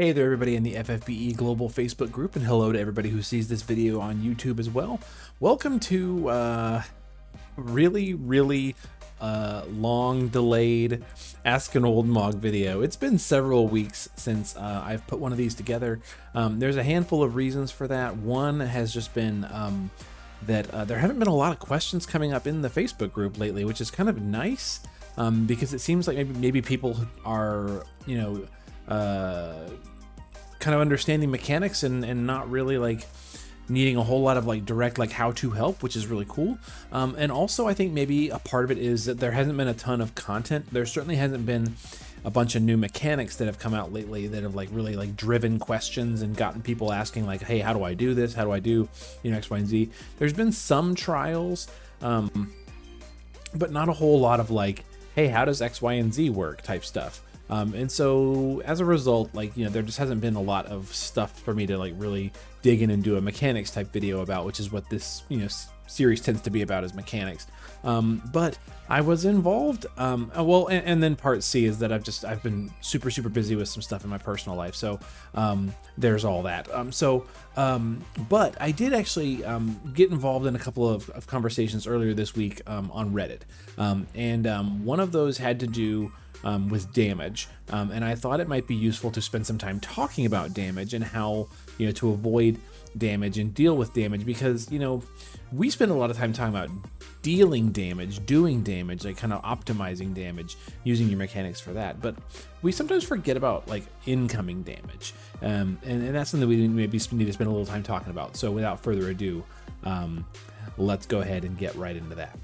Hey there, everybody in the FFBE Global Facebook group, and hello to everybody who sees this video on YouTube as well. Welcome to really long delayed Ask an Old Mog video. It's been several weeks since I've put one of these together. There's a handful of reasons for that. One has just been that there haven't been a lot of questions coming up in the Facebook group lately, which is kind of nice because it seems like maybe people are, kind of understanding mechanics and not really like needing a whole lot of like direct like how-to help, which is really cool. And also I think maybe a part of it is that there hasn't been a ton of content. There certainly hasn't been a bunch of new mechanics that have come out lately that have like really like driven questions and gotten people asking like, hey, how do I do this? How do I do, X, Y, and Z? There's been some trials, but not a whole lot of like, hey, how does X, Y, and Z work type stuff. And so as a result, like, there just hasn't been a lot of stuff for me to like really dig in and do a mechanics type video about, which is what this, series tends to be about, is mechanics. But I was involved. And then part C is that I've been super busy with some stuff in my personal life. So, there's all that. But I did actually, get involved in a couple of conversations earlier this week, on Reddit. One of those had to do with damage, and I thought it might be useful to spend some time talking about damage and how to avoid damage and deal with damage, because we spend a lot of time talking about dealing damage, doing damage, like kind of optimizing damage, using your mechanics for that, but we sometimes forget about like incoming damage, and that's something we maybe need to spend a little time talking about. So without further ado, let's go ahead and get right into that.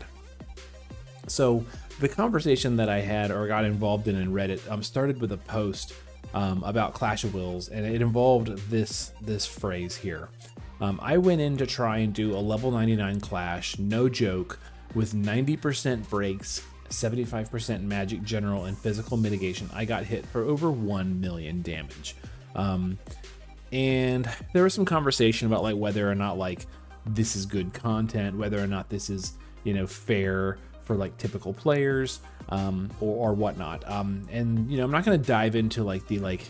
So the conversation that I had or got involved in Reddit started with a post about Clash of Wills, and it involved this phrase here. I went in to try and do a level 99 Clash, no joke, with 90% breaks, 75% magic general, and physical mitigation. I got hit for over 1 million damage. And there was some conversation about like whether or not like this is good content, whether or not this is fair for like typical players, or whatnot. And I'm not going to dive into like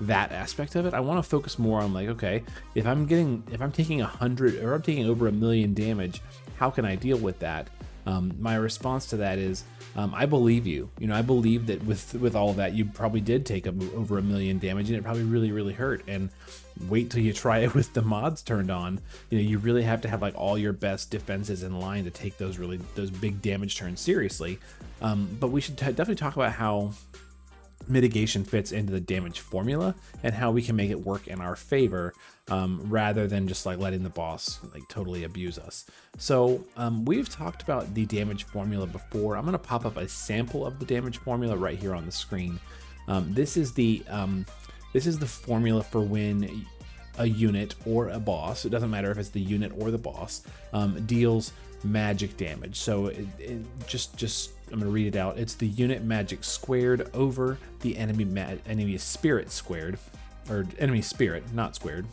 that aspect of it. I want to focus more on like, okay, if I'm taking 100 or I'm taking over 1 million damage, how can I deal with that? My response to that is, I believe you. I believe that with all of that, you probably did take over 1 million damage, and it probably really hurt. And wait till you try it with the mods turned on. You really have to have like all your best defenses in line to take those big damage turns seriously. But we should definitely talk about how mitigation fits into the damage formula and how we can make it work in our favor, rather than just like letting the boss like totally abuse us. So we've talked about the damage formula before. I'm going to pop up a sample of the damage formula right here on the screen. This is the formula for when a unit or a boss, it doesn't matter if it's the unit or the boss, deals magic damage. So just I'm going to read it out. It's the unit magic squared over the enemy spirit squared, or enemy spirit not squared,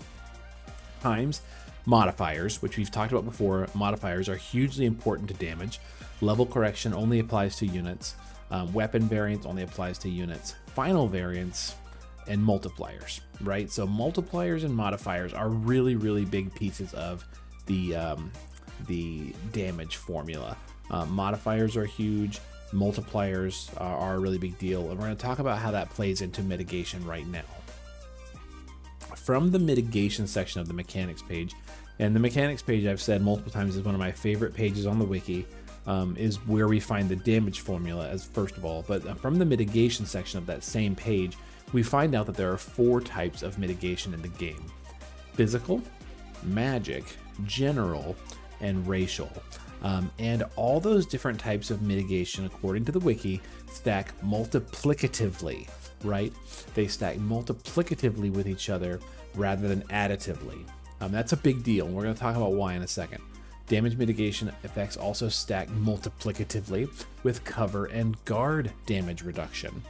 times modifiers, which we've talked about before. Modifiers are hugely important to damage. Level correction only applies to units. Weapon variance only applies to units. Final variance and multipliers, right? So multipliers and modifiers are really big pieces of the damage formula. Modifiers are huge. Multipliers are a really big deal, and we're going to talk about how that plays into mitigation right now. From the mitigation section of the mechanics page, and the mechanics page I've said multiple times is one of my favorite pages on the wiki, is where we find the damage formula as first of all. But from the mitigation section of that same page, we find out that there are 4 types of mitigation in the game: physical, magic, general, and racial. And all those different types of mitigation, according to the wiki, stack multiplicatively, right? They stack multiplicatively with each other rather than additively. That's a big deal, and we're going to talk about why in a second. Damage mitigation effects also stack multiplicatively with cover and guard damage reduction.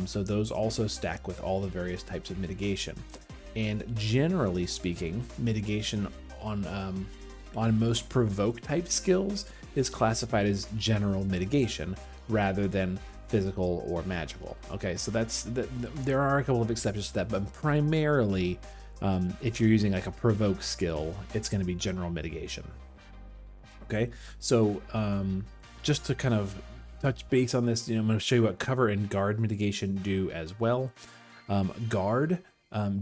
So those also stack with all the various types of mitigation. And generally speaking, mitigation on most provoke type skills is classified as general mitigation rather than physical, or magical. Okay, so there are a couple of exceptions to that, but primarily, if you're using like a provoke skill, it's going to be general mitigation. Okay, so just to kind of touch base on this, I'm going to show you what cover and guard mitigation do as well. Guard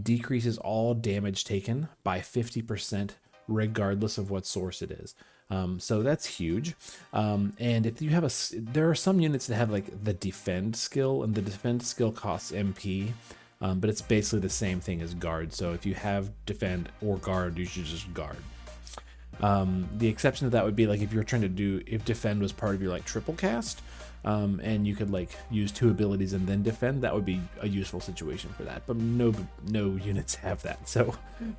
decreases all damage taken by 50%, regardless of what source it is. So that's huge. And if you have there are some units that have like the defend skill, and the defend skill costs MP, but it's basically the same thing as guard. So if you have defend or guard, you should just guard. The exception to that would be like if you're trying to if defend was part of your like triple cast, and you could like use 2 abilities and then defend, that would be a useful situation for that, but no units have that, so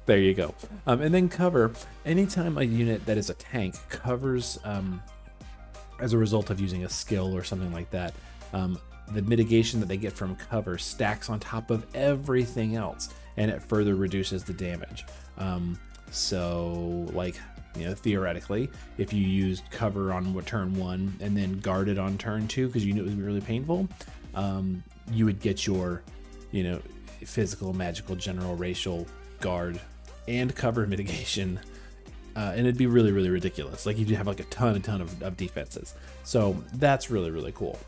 there you go. And then cover, anytime a unit that is a tank covers as a result of using a skill or something like that, the mitigation that they get from cover stacks on top of everything else, and it further reduces the damage. So like, theoretically, if you used cover on turn 1 and then guarded on turn 2 because you knew it would be really painful, you would get your, physical, magical, general, racial, guard, and cover mitigation, and it'd be really, really ridiculous. Like, you'd have like a ton of defenses. So that's really, really cool.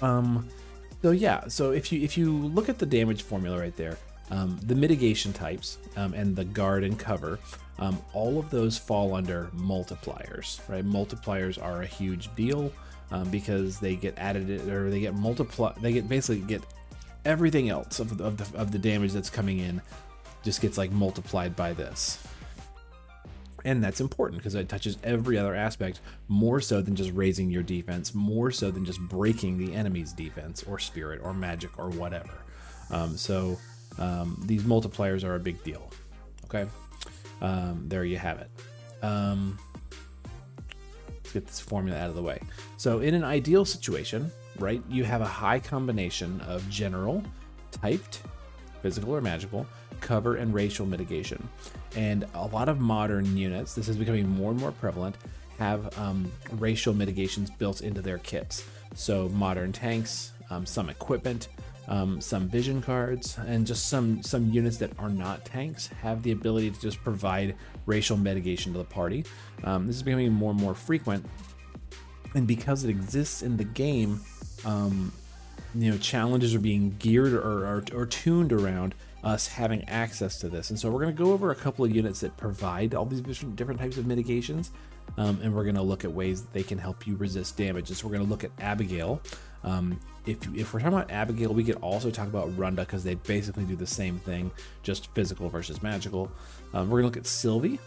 So yeah, so if you look at the damage formula right there, the mitigation types and the guard and cover, all of those fall under multipliers, right? Multipliers are a huge deal because they get added, or they get basically get everything else of the damage that's coming in just gets like multiplied by this. And that's important because it touches every other aspect, more so than just raising your defense, more so than just breaking the enemy's defense or spirit or magic or whatever. These multipliers are a big deal. Okay, there you have it. Let's get this formula out of the way. So in an ideal situation, right, you have a high combination of general, typed, physical or magical, cover, and racial mitigation. And a lot of modern units, this is becoming more and more prevalent, have racial mitigations built into their kits. So modern tanks, some equipment, some vision cards, and just some units that are not tanks have the ability to just provide racial mitigation to the party. This is becoming more and more frequent, and because it exists in the game, challenges are being geared or tuned around us having access to this. And so we're going to go over a couple of units that provide all these different types of mitigations, and we're going to look at ways that they can help you resist damage. So we're going to look at Abigail. If we're talking about Abigail, we could also talk about Runda because they basically do the same thing, just physical versus magical. We're going to look at Sylvie.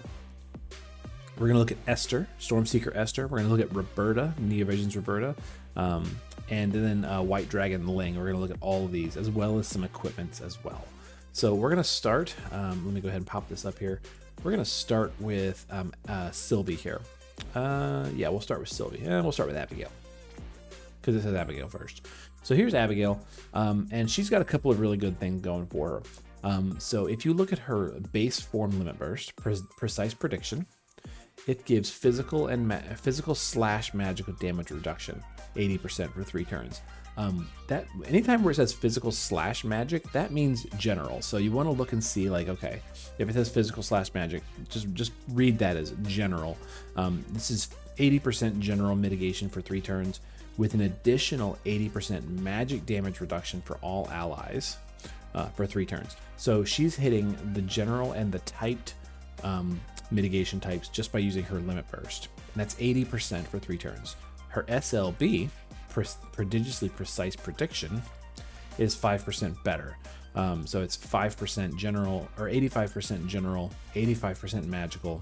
We're going to look at Esther, Stormseeker Esther. We're going to look at Roberta, Neovision's Roberta, and then White Dragon Ling. We're going to look at all of these as well as some equipments as well. So we're going to start, let me go ahead and pop this up here. We're going to start with Sylvie here. Yeah, we'll start with Sylvie, and we'll start with Abigail because it says Abigail first. So here's Abigail, and she's got a couple of really good things going for her. So if you look at her base form limit burst, precise prediction, it gives physical and physical / magical damage reduction, 80% for 3 turns. That anytime where it says physical / magic, that means general. So you want to look and see, like, okay, if it says physical / magic, just read that as general. This is 80% general mitigation for 3 turns, with an additional 80% magic damage reduction for all allies for 3 turns. So she's hitting the general and the typed mitigation types just by using her limit burst. And that's 80% for 3 turns. Her SLB, prodigiously precise prediction, is 5% better. So it's 5% general, or 85% general, 85% magical,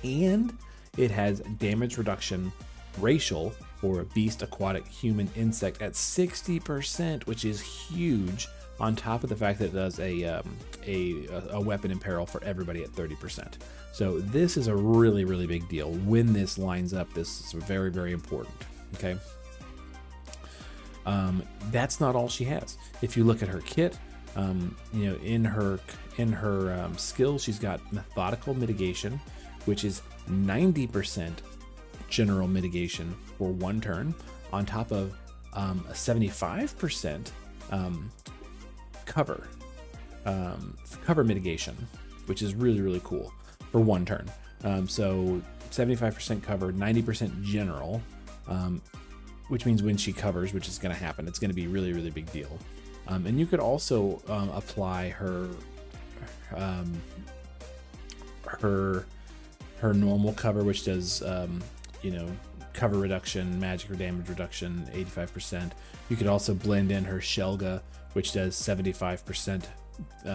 and it has damage reduction racial for beast, aquatic, human, insect at 60%, which is huge, on top of the fact that it does a weapon in peril for everybody at 30%. So this is a really, really big deal. When this lines up, this is very, very important. Okay. That's not all she has. If you look at her kit, in her skill, she's got methodical mitigation, which is 90% general mitigation for 1 turn, on top of a 75% cover mitigation, which is really, really cool for 1 turn. So 75% cover, 90% general, which means when she covers, which is going to happen, it's going to be really, really big deal. And you could also apply her normal cover, which does cover reduction, magic or damage reduction, 85%. You could also blend in her Shelga, which does 75%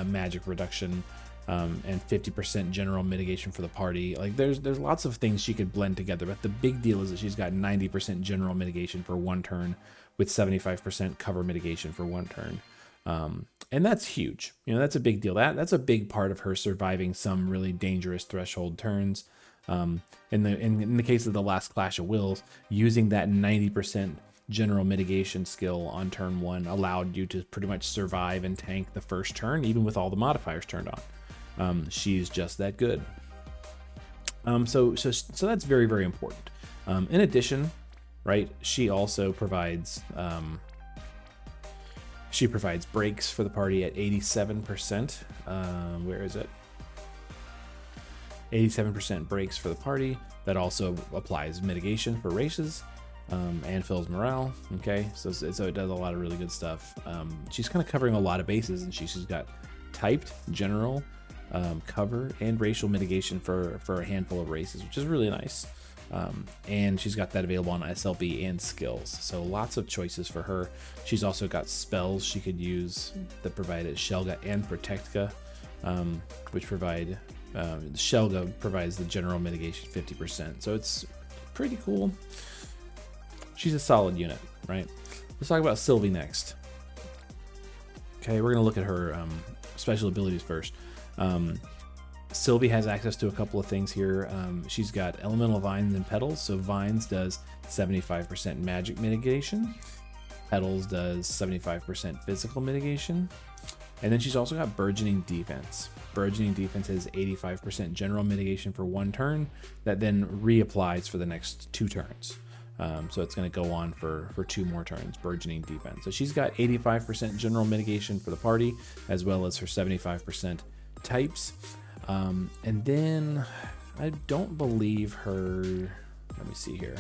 magic reduction and 50% general mitigation for the party. Like there's lots of things she could blend together, but the big deal is that she's got 90% general mitigation for 1 turn with 75% cover mitigation for 1 turn. And that's huge. That's a big deal. That's a big part of her surviving some really dangerous threshold turns. In the case of the last Clash of Wills, using that 90% general mitigation skill on turn 1 allowed you to pretty much survive and tank the first turn, even with all the modifiers turned on. She's just that good. So that's very, very important. In addition, right, she also provides breaks for the party at 87%. Where is it? 87% breaks for the party. That also applies mitigation for races and fills morale. Okay, so it does a lot of really good stuff. She's kind of covering a lot of bases, and she's got typed, general, cover, and racial mitigation for a handful of races, which is really nice. And she's got that available on SLB and skills, so lots of choices for her. She's also got spells she could use that provide Shelga and Protectka, which provide Shelga provides the general mitigation 50%, so it's pretty cool. She's a solid unit, right? Let's talk about Sylvie next. Okay, we're gonna look at her special abilities first. Sylvie has access to a couple of things here. She's got elemental vines and petals. So vines does 75% magic mitigation. Petals does 75% physical mitigation. And then she's also got burgeoning defense. Burgeoning defense has 85% general mitigation for 1 turn that then reapplies for the next 2 turns. So it's going to go on for 2 more turns, burgeoning defense. So she's got 85% general mitigation for the party, as well as her 75% types. And then I don't believe her, let me see here.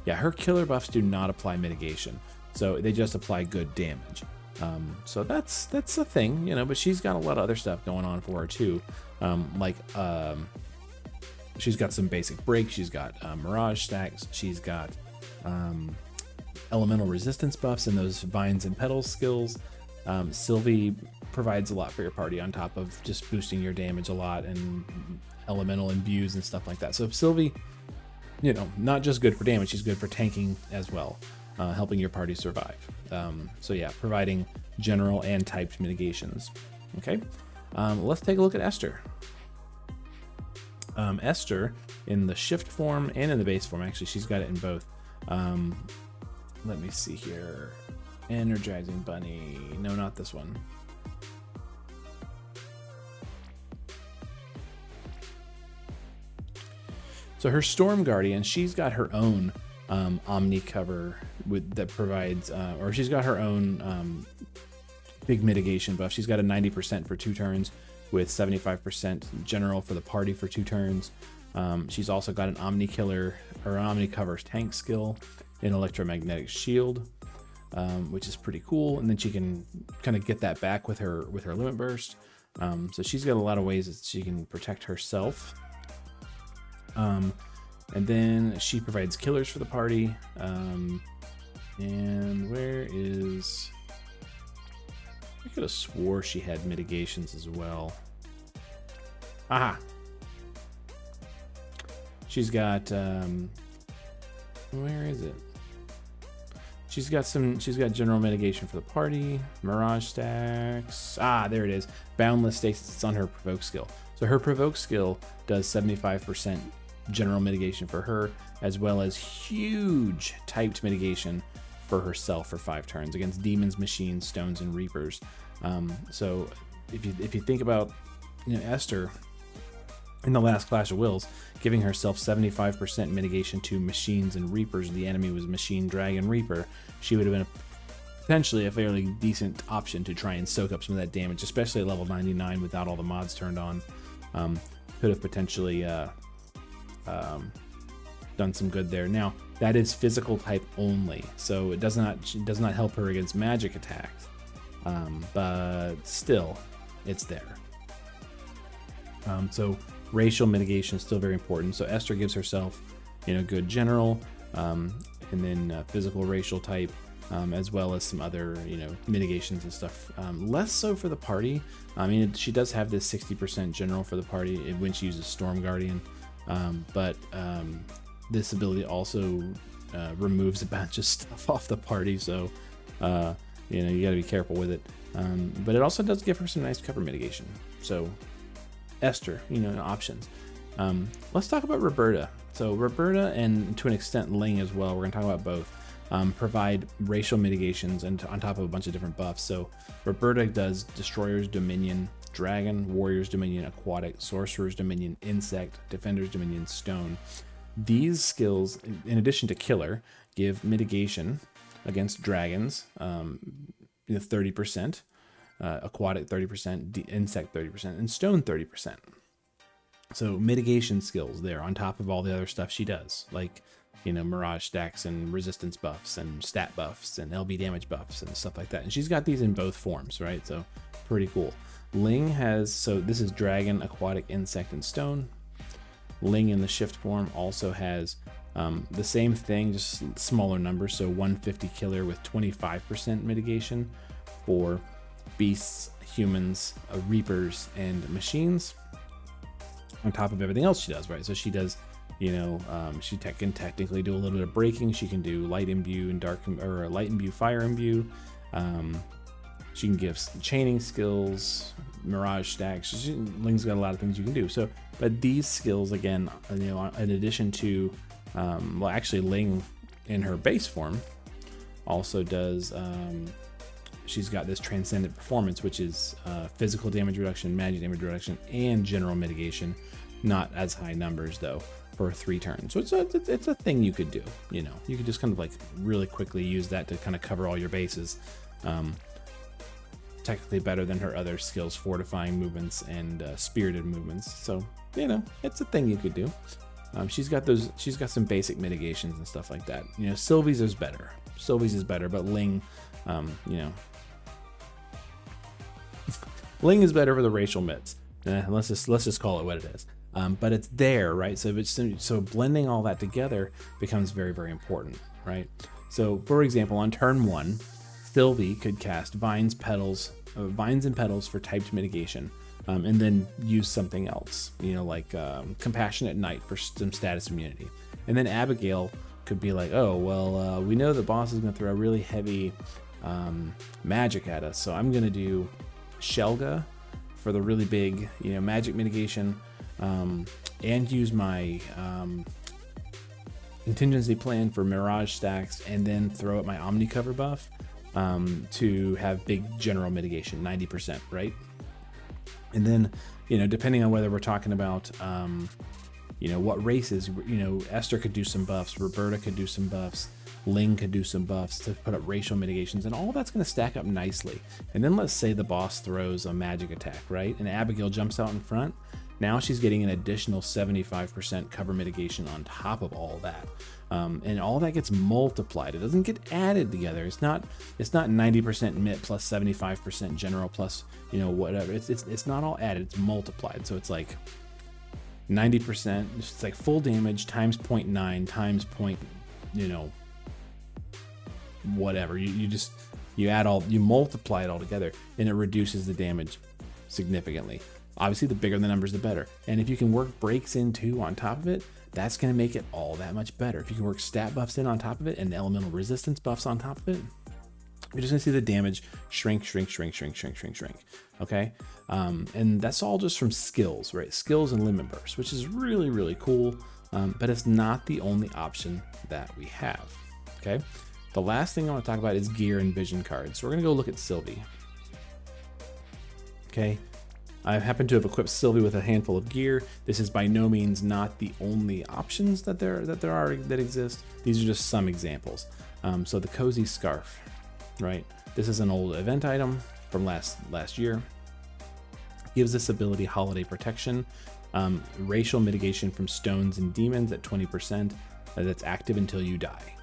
Yeah, her killer buffs do not apply mitigation, so they just apply good damage. So that's a thing, but she's got a lot of other stuff going on for her too. She's got some basic breaks. She's got mirage stacks. She's got elemental resistance buffs and those vines and petals skills. Sylvie provides a lot for your party on top of just boosting your damage a lot and elemental imbues and stuff like that. So Sylvie, not just good for damage, she's good for tanking as well, helping your party survive. So yeah, providing general and typed mitigations. Okay, let's take a look at Esther. Esther, in the shift form and in the base form, actually, she's got it in both. Let me see here. Energizing Bunny. No, not this one. So her Storm Guardian, she's got her own Omni cover that provides, or she's got her own big mitigation buff. She's got a 90% for 2 turns with 75% general for the party for 2 turns. She's also got an Omni Killer or Omni Covers tank skill in Electromagnetic Shield, which is pretty cool. And then she can kind of get that back with her Limit Burst. So she's got a lot of ways that she can protect herself. And then she provides killers for the party. And where is... I could have swore she had mitigations as well. Aha! She's got... where is it? She's got general mitigation for the party, mirage stacks. Ah, there it is. Boundless stasis. It's on her provoke skill. So her provoke skill does 75% general mitigation for her, as well as huge typed mitigation for herself for 5 turns against demons, machines, stones, and reapers. So if you think about Esther, in the last Clash of Wills, giving herself 75% mitigation to machines and reapers. The enemy was Machine, Dragon, Reaper. She would have been potentially a fairly decent option to try and soak up some of that damage, especially at level 99 without all the mods turned on. Could have potentially done some good there. Now, that is physical type only, so it does not help her against magic attacks, but still, it's there. So racial mitigation is still very important. So Esther gives herself, good general, and then physical racial type, as well as some other, mitigations and stuff. Less so for the party. I mean, she does have this 60% general for the party when she uses Storm Guardian, but this ability also removes a bunch of stuff off the party, so you got to be careful with it. But it also does give her some nice cover mitigation. So Esther, options. Let's talk about Roberta. So Roberta, and to an extent Ling as well, we're going to talk about both, provide racial mitigations and on top of a bunch of different buffs. So Roberta does Destroyer's Dominion, Dragon, Warrior's Dominion, Aquatic, Sorcerer's Dominion, Insect, Defender's Dominion, Stone. These skills, in addition to Killer, give mitigation against dragons, 30%, Aquatic 30%, Insect 30%, and Stone 30%. So mitigation skills there on top of all the other stuff she does, like Mirage stacks and resistance buffs and stat buffs and LB damage buffs and stuff like that. And she's got these in both forms, right? So pretty cool. Ling has, so this is Dragon, Aquatic, Insect, and Stone. Ling in the shift form also has the same thing, just smaller numbers. So 150 Killer with 25% mitigation for beasts, humans, reapers, and machines, on top of everything else she does, right? So she does, she can technically do a little bit of breaking. She can do light imbue and dark, or light imbue, fire imbue. She can give chaining skills, mirage stacks. Ling's got a lot of things you can do. So, but these skills, again, in addition to, well, actually Ling in her base form also does, she's got this transcendent performance, which is physical damage reduction, magic damage reduction, and general mitigation. Not as high numbers though for 3 turns. So it's a thing you could do. You could just kind of like really quickly use that to kind of cover all your bases. Technically better than her other skills, fortifying movements and spirited movements. So it's a thing you could do. She's got some basic mitigations and stuff like that. Sylvie's is better. But Ling, Ling is better for the racial mitts. Let's just call it what it is. But it's there, right? So blending all that together becomes very, very important, right? So for example, on turn 1, Sylvie could cast Vines and Petals for typed mitigation, and then use something else, like Compassionate Knight for some status immunity. And then Abigail could be like, oh, well, we know the boss is going to throw a really heavy magic at us, so I'm going to do Shelga for the really big, magic mitigation, and use my contingency plan for Mirage stacks, and then throw out my Omni Cover buff to have big general mitigation, 90%, right? And then, depending on whether we're talking about, what races, Esther could do some buffs, Roberta could do some buffs, Ling could do some buffs to put up racial mitigations, and all that's going to stack up nicely. And then let's say the boss throws a magic attack, right? And Abigail jumps out in front. Now she's getting an additional 75% cover mitigation on top of all that. And all that gets multiplied. It doesn't get added together. It's not 90% mit plus 75% general plus, whatever. It's not all added, it's multiplied. So it's like 90%, it's like full damage times 0.9 times point, whatever. You add all, you multiply it all together, and it reduces the damage significantly. Obviously, the bigger the numbers, the better. And if you can work breaks in too on top of it, that's going to make it all that much better. If you can work stat buffs in on top of it and elemental resistance buffs on top of it, you're just going to see the damage shrink. Okay. And that's all just from skills, right? Skills and limit bursts, which is really, really cool. But it's not the only option that we have. Okay. The last thing I want to talk about is gear and vision cards. So we're going to go look at Sylvie. Okay. I happen to have equipped Sylvie with a handful of gear. This is by no means not the only options that that exist. These are just some examples. So the cozy scarf, right? This is an old event item from last year. Gives this ability holiday protection, racial mitigation from stones and demons at 20%. That's active until you die.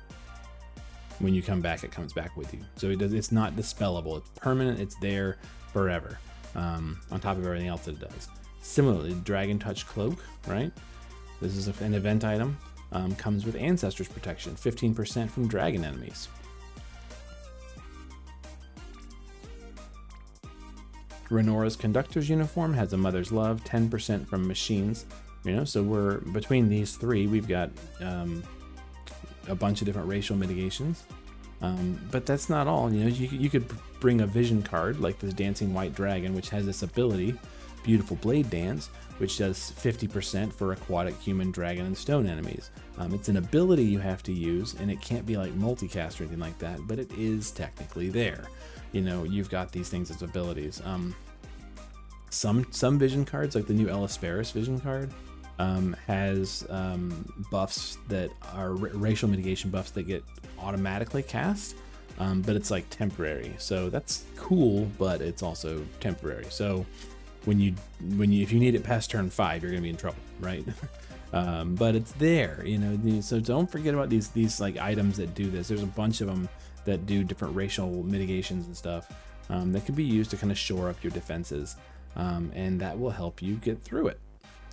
When you come back, it comes back with you. So it's not dispellable. It's permanent. It's there forever. On top of everything else that it does. Similarly, Dragon Touch Cloak, right? This is an event item. Comes with Ancestors Protection, 15% from dragon enemies. Renora's Conductor's Uniform has a Mother's Love, 10% from machines. You know, so we're between these three, we've got a bunch of different racial mitigations. But that's not all. You know, you could bring a vision card like this Dancing White Dragon, which has this ability, Beautiful Blade Dance, which does 50% for aquatic, human, dragon, and stone enemies. It's an ability you have to use, and it can't be like multicast or anything like that, but it is technically there. You know, you've got these things as abilities. Some vision cards, like the new Elisperis vision card, has buffs that are racial mitigation buffs that get automatically cast, but it's like temporary. So that's cool, but it's also temporary. So if you need it past turn 5, you're gonna be in trouble, right? But it's there, you know. So don't forget about these like items that do this. There's a bunch of them that do different racial mitigations and stuff that can be used to kind of shore up your defenses, and that will help you get through it.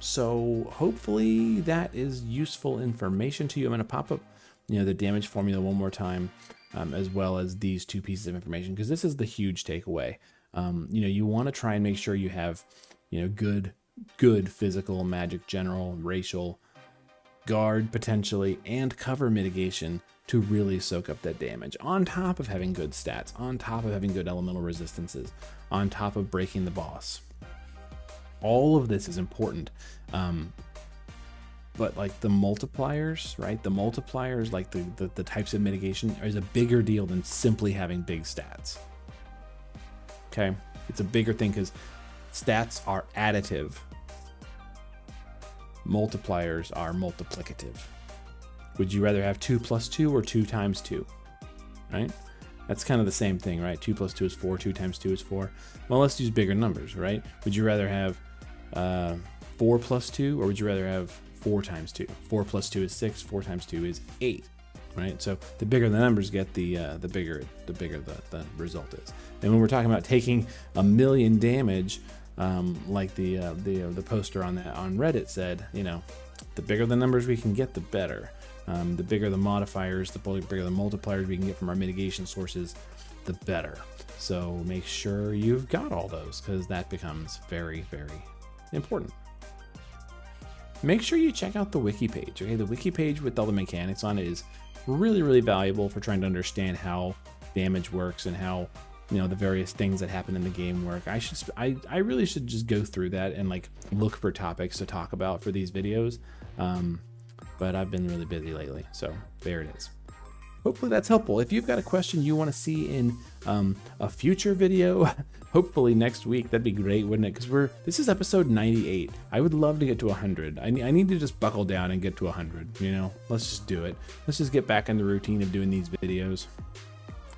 So hopefully that is useful information to you. I'm going to pop up, you know, the damage formula one more time, as well as these two pieces of information, because this is the huge takeaway. You know, you want to try and make sure you have, you know, good physical, magic, general, racial, guard potentially, and cover mitigation to really soak up that damage, on top of having good stats, on top of having good elemental resistances, on top of breaking the boss. All of this is important, but like the multipliers, right? The multipliers, like the types of mitigation, is a bigger deal than simply having big stats. Okay, it's a bigger thing because stats are additive, multipliers are multiplicative. Would you rather have 2 + 2 or 2 × 2, right? That's kind of the same thing, right? 2 + 2 is 4, 2 × 2 is 4. Well, let's use bigger numbers, right? Would you rather have 4 + 2, or would you rather have 4 × 2? 4 + 2 is 6, 4 × 2 is 8, right? So the bigger the numbers get, the bigger the result is. And when we're talking about taking 1,000,000 damage, like the poster on Reddit said, you know, the bigger the numbers we can get, the better. The bigger the modifiers, the bigger the multipliers we can get from our mitigation sources, the better. So make sure you've got all those, because that becomes very, very important. Make sure you check out the wiki page. Okay, the wiki page with all the mechanics on it is really, really valuable for trying to understand how damage works and how, you know, the various things that happen in the game work. I really should just go through that and like look for topics to talk about for these videos. But I've been really busy lately, so there it is. Hopefully that's helpful. If you've got a question you want to see in a future video, hopefully next week, that'd be great, wouldn't it? Because this is episode 98. I would love to get to 100. I need to just buckle down and get to 100. You know, let's just do it. Let's just get back in the routine of doing these videos.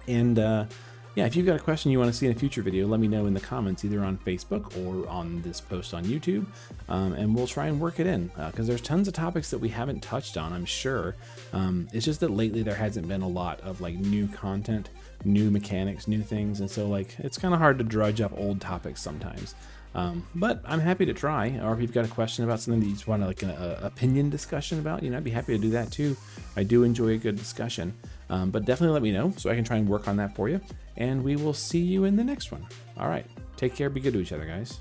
And yeah, if you've got a question you want to see in a future video, let me know in the comments, either on Facebook or on this post on YouTube, and we'll try and work it in, because there's tons of topics that we haven't touched on, I'm sure. It's just that lately there hasn't been a lot of like new content, new mechanics, new things, and so like it's kind of hard to drudge up old topics sometimes. But I'm happy to try. Or if you've got a question about something that you just want like an opinion discussion about, you know, I'd be happy to do that too. I do enjoy a good discussion. But definitely let me know so I can try and work on that for you. And we will see you in the next one. All right. Take care. Be good to each other, guys.